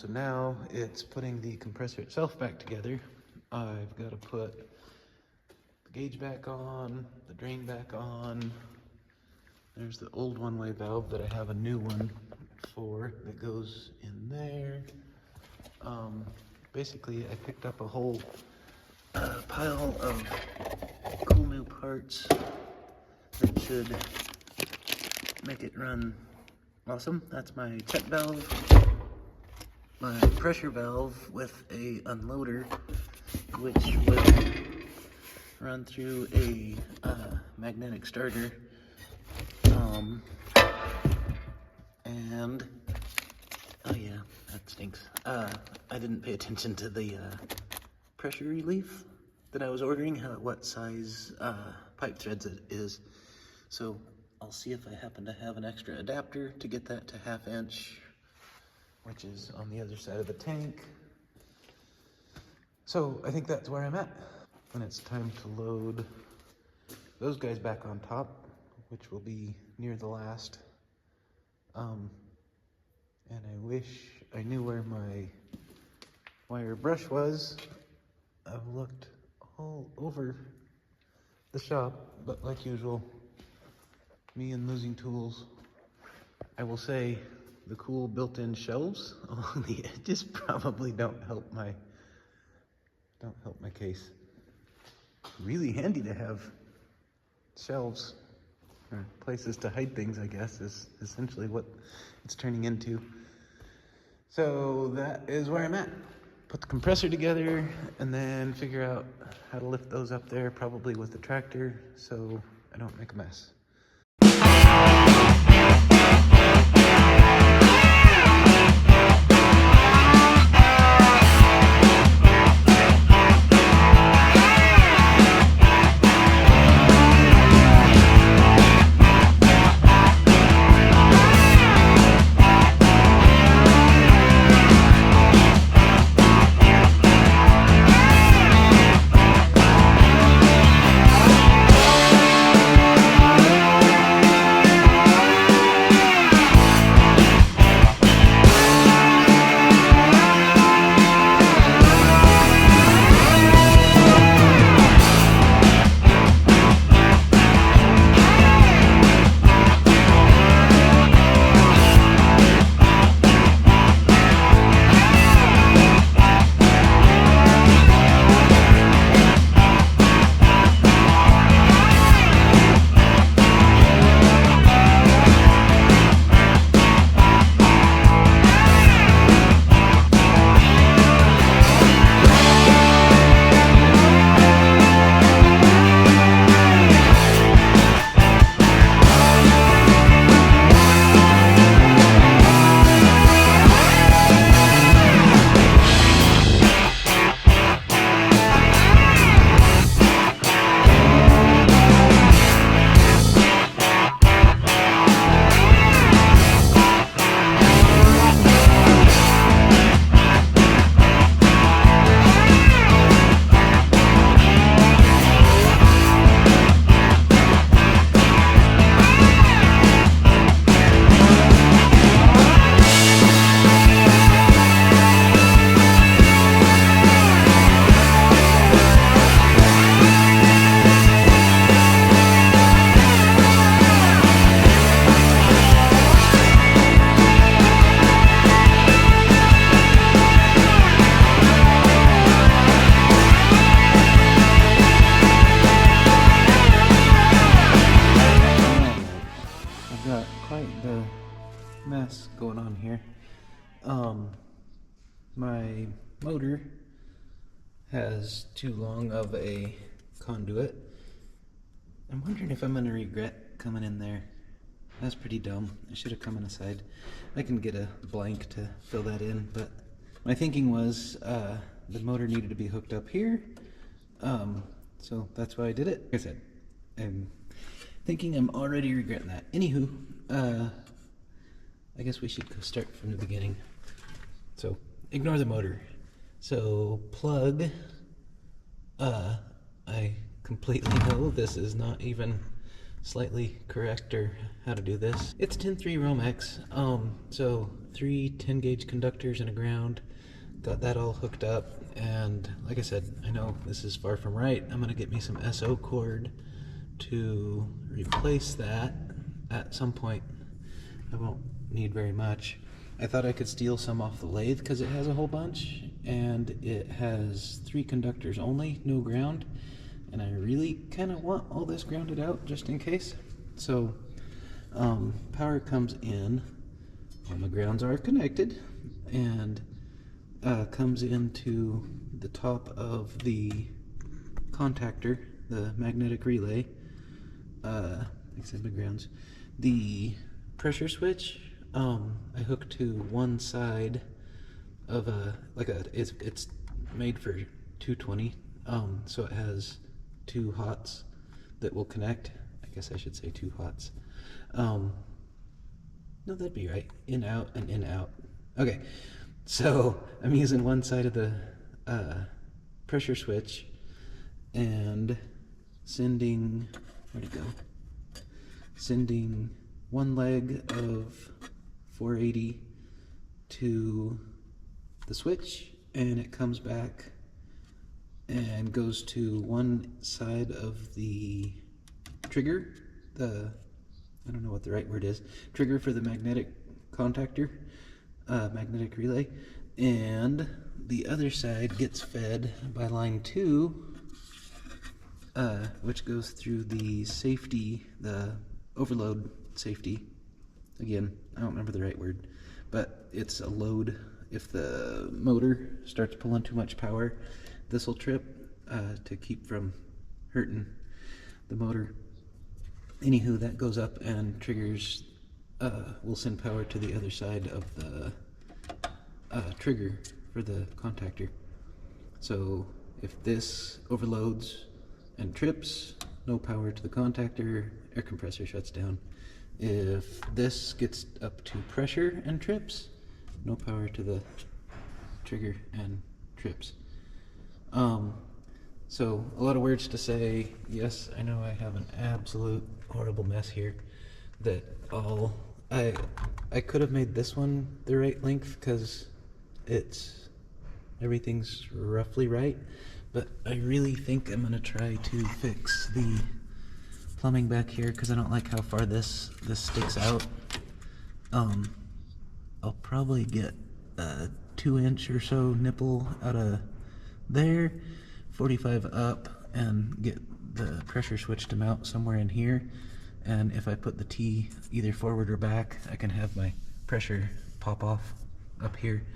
So now it's putting the compressor itself back together. I've got to put the gauge back on, the drain back on. There's the old one-way valve that I have a new one for that goes in there. Basically, I picked up a whole pile of cool new parts that should make it run awesome. That's my check valve, my pressure valve with a unloader, which will run through a magnetic starter, and oh yeah, that stinks. I didn't pay attention to the pressure relief that I was ordering, what size pipe threads it is. So I'll see if I happen to have an extra adapter to get that to 1/2 inch, which is on the other side of the tank. So I think that's where I'm at. And it's time to load those guys back on top, which will be near the last. And I wish I knew where my wire brush was. I've looked all over the shop, but like usual, me and losing tools. I will say the cool built-in shelves along the edges probably don't help my case. Really handy to have shelves or places to hide things, I guess, is essentially what it's turning into. So that is where I'm at. Put the compressor together and then figure out how to lift those up there, probably with the tractor, so I don't make a mess. Mess going on here. My motor has too long of a conduit. I'm wondering if I'm gonna regret coming in there. That's pretty dumb. I should have come in aside. I can get a blank to fill that in, but my thinking was the motor needed to be hooked up here. So that's why I did it. Like I said, I'm thinking I'm already regretting that. Anywho, I guess we should go start from the beginning. So ignore the motor. So plug, I completely know this is not even slightly correct or how to do this. It's 10-3 Romex, so 3 10-gauge conductors and a ground. Got that all hooked up, and like I said, I know this is far from right. I'm gonna get me some SO cord to replace that at some point. I won't need very much. I thought I could steal some off the lathe because it has a whole bunch, and it has 3 conductors only, no ground, and I really kind of want all this grounded out just in case. So power comes in, all my grounds are connected, and comes into the top of the contactor, the magnetic relay. Like I said, my grounds. The pressure switch, I hook to one side of it's made for 220, so it has 2 hots that will connect. I guess I should say 2 hots. No, that'd be right. In, out, and in, out. Okay, so I'm using one side of the pressure switch and sending, where'd it go? Sending one leg of 480 to the switch, and it comes back and goes to one side of the trigger, I don't know what the right word is, trigger for the magnetic contactor, magnetic relay, and the other side gets fed by line 2, which goes through the safety, the overload safety. Again, I don't remember the right word, but it's a load. If the motor starts pulling too much power, this will trip to keep from hurting the motor. Anywho, that goes up and triggers, will send power to the other side of the trigger for the contactor. So if this overloads and trips, no power to the contactor, air compressor shuts down. If this gets up to pressure and trips, no power to the trigger and trips. So a lot of words to say. Yes, I know I have an absolute horrible mess here that I could have made this one the right length because everything's roughly right, but I really think I'm gonna try to fix the plumbing back here because I don't like how far this sticks out. I'll probably get a 2-inch or so nipple out of there, 45 up, and get the pressure switch to mount somewhere in here. And if I put the T either forward or back, I can have my pressure pop off up here.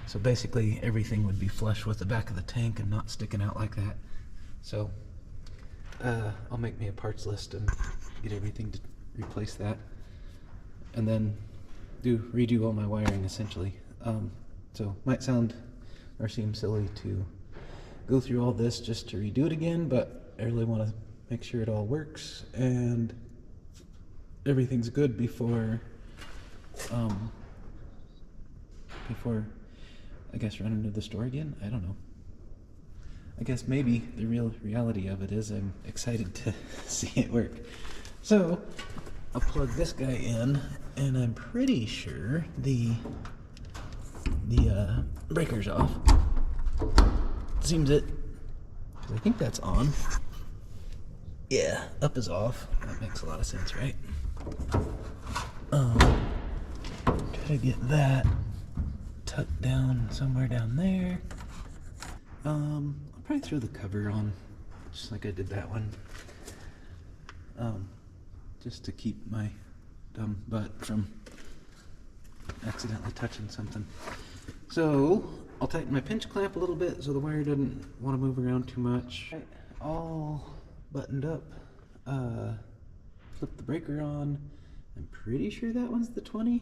So basically everything would be flush with the back of the tank and not sticking out like that. So I'll make me a parts list and get everything to replace that, and then redo all my wiring essentially. So might sound or seem silly to go through all this just to redo it again, but I really want to make sure it all works and everything's good before I guess running to the store again. I don't know. I guess maybe the real reality of it is I'm excited to see it work. So I'll plug this guy in, and I'm pretty sure the breaker's off. Seems it, because I think that's on. Yeah, up is off. That makes a lot of sense, right? Try to get that tucked down somewhere down there. I'll probably throw the cover on, just like I did that one. Just to keep my dumb butt from accidentally touching something. So I'll tighten my pinch clamp a little bit so the wire doesn't want to move around too much. Right, all buttoned up. Flip the breaker on. I'm pretty sure that one's the 20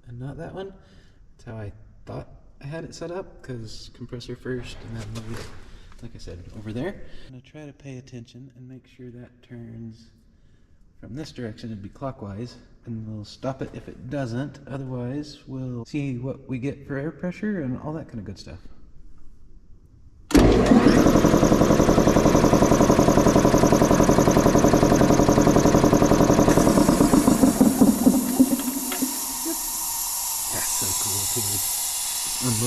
and not that one. That's how I thought I had it set up, because compressor first and then maybe, like I said, over there. I'm going to try to pay attention and make sure that turns from this direction. It'd be clockwise, and we'll stop it if it doesn't. Otherwise, we'll see what we get for air pressure and all that kind of good stuff.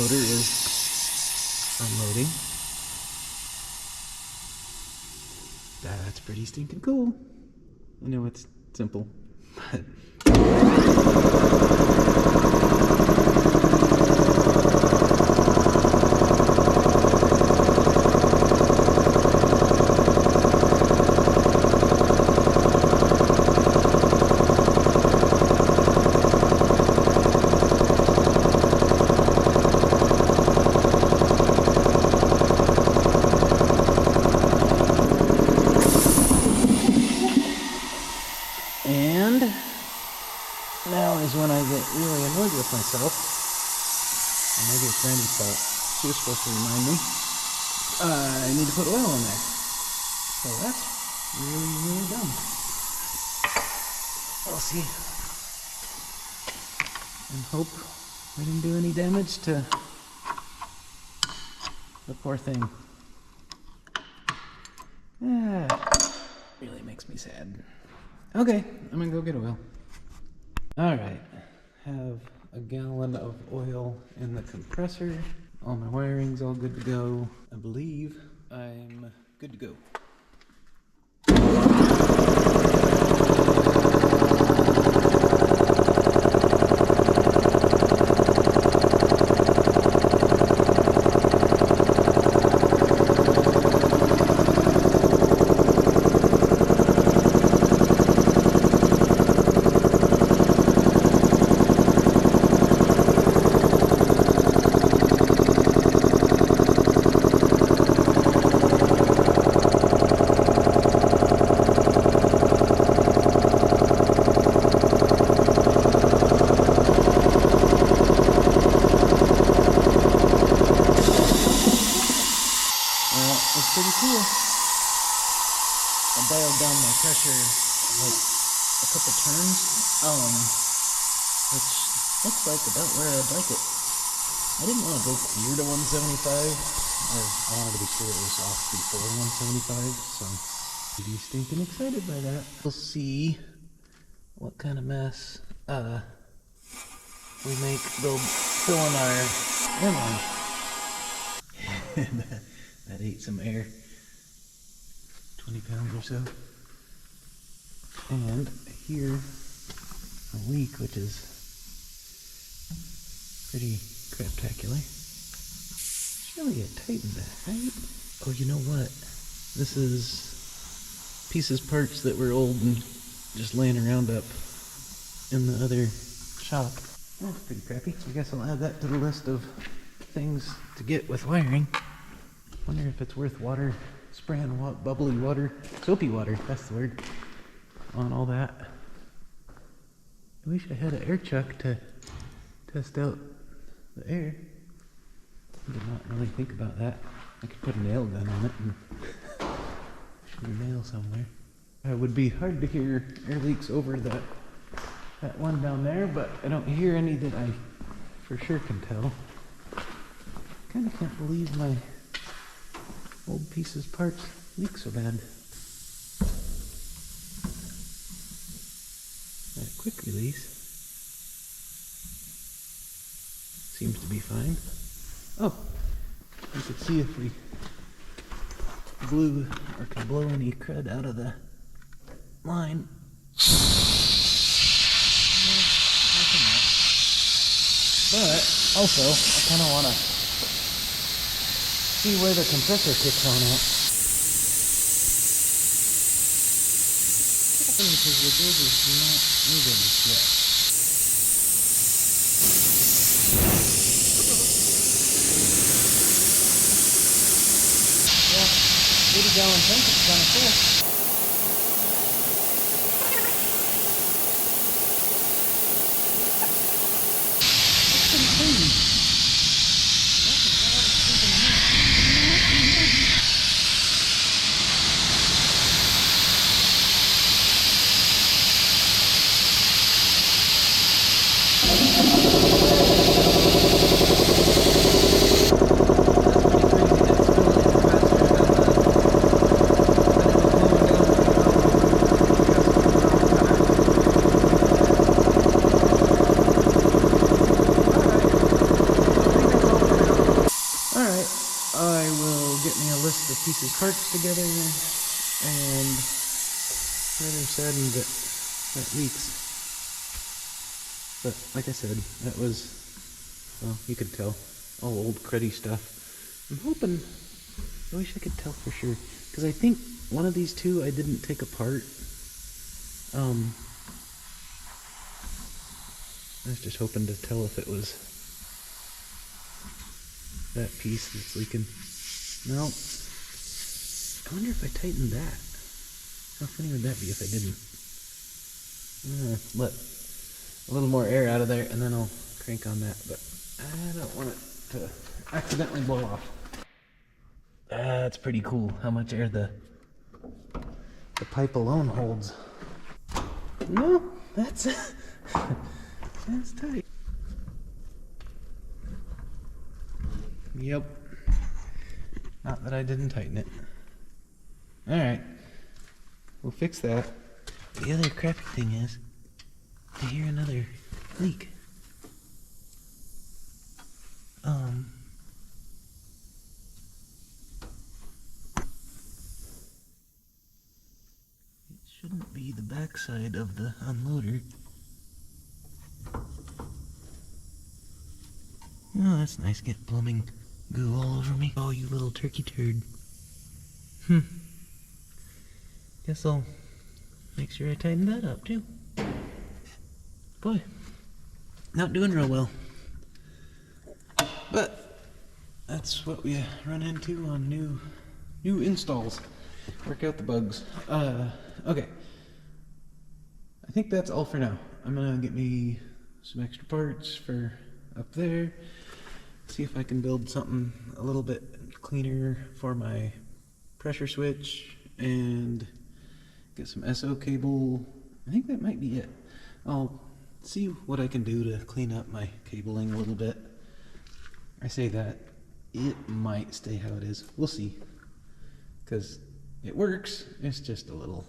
motor is unloading. That's pretty stinking cool. I know it's simple, but and now is when I get really annoyed with myself. And maybe it's Randy's fault. She was supposed to remind me. I need to put oil in there. So that's really, really dumb. We'll see. And hope we didn't do any damage to the poor thing. Really makes me sad. Okay, I'm gonna go get oil. Alright, have a gallon of oil in the compressor. All my wiring's all good to go. I believe I'm good to go. It's pretty cool. I dialed down my pressure like a couple turns, which looks like about where I'd like it. I didn't want to go clear to 175, or I wanted to be sure it was off before 175, so pretty stinking excited by that. We'll see what kind of mess we make filling our airline. That ate some air, 20 pounds or so. And here, a leak, which is pretty craptacular. Should really get tightened back, right? Oh, you know what? This is parts that were old and just laying around up in the other shop. That's pretty crappy. I guess I'll add that to the list of things to get with wiring. Wonder if it's worth spraying bubbly water, soapy water, that's the word, on all that. I wish I had an air chuck to test out the air. I did not really think about that. I could put a nail gun on it and shoot a nail somewhere. It would be hard to hear air leaks over that one down there, but I don't hear any that I for sure can tell. Kinda can't believe my old pieces parts leak so bad. That quick release seems to be fine. Oh, we could see if we blew or could blow any crud out of the line. But also, I kind of want to see where the compressor kicks on at. Because the gauges do not move just yet. Yeah, 80-gallon tank is kind of full. That's pretty crazy. Alright, I will get me a list of pieces, parts together, and rather saddened that that leaks. But like I said, that was, well, you could tell, all old cruddy stuff. I'm hoping, I wish I could tell for sure, because I think one of these two I didn't take apart. I was just hoping to tell if it was that piece that's leaking. No. I wonder if I tightened that. How funny would that be if I didn't? Let a little more air out of there and then I'll crank on that, but I don't want it to accidentally blow off. That's pretty cool how much air the pipe alone holds. No, that's that's tight. Yep. Not that I didn't tighten it. Alright. We'll fix that. The other crappy thing is, I hear another leak. It shouldn't be the backside of the unloader. Oh, that's nice. Get plumbing goo all over me. Oh, you little turkey turd. Guess I'll make sure I tighten that up too. Boy, not doing real well. But that's what we run into on new installs. Work out the bugs. Okay. I think that's all for now. I'm gonna get me some extra parts for up there. See if I can build something a little bit cleaner for my pressure switch and get some SO cable. I think that might be it. I'll see what I can do to clean up my cabling a little bit. I say that, it might stay how it is. We'll see. Because it works, it's just a little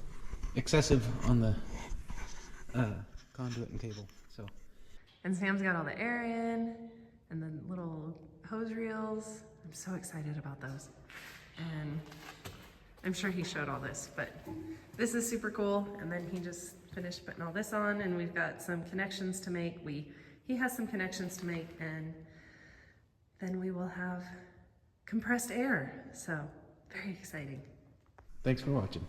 excessive on the conduit and cable. So. And Sam's got all the air in and the little hose reels. I'm so excited about those. And I'm sure he showed all this, but this is super cool. And then he just finished putting all this on, and we've got some connections to make. He has some connections to make, and then we will have compressed air. So very exciting. Thanks for watching.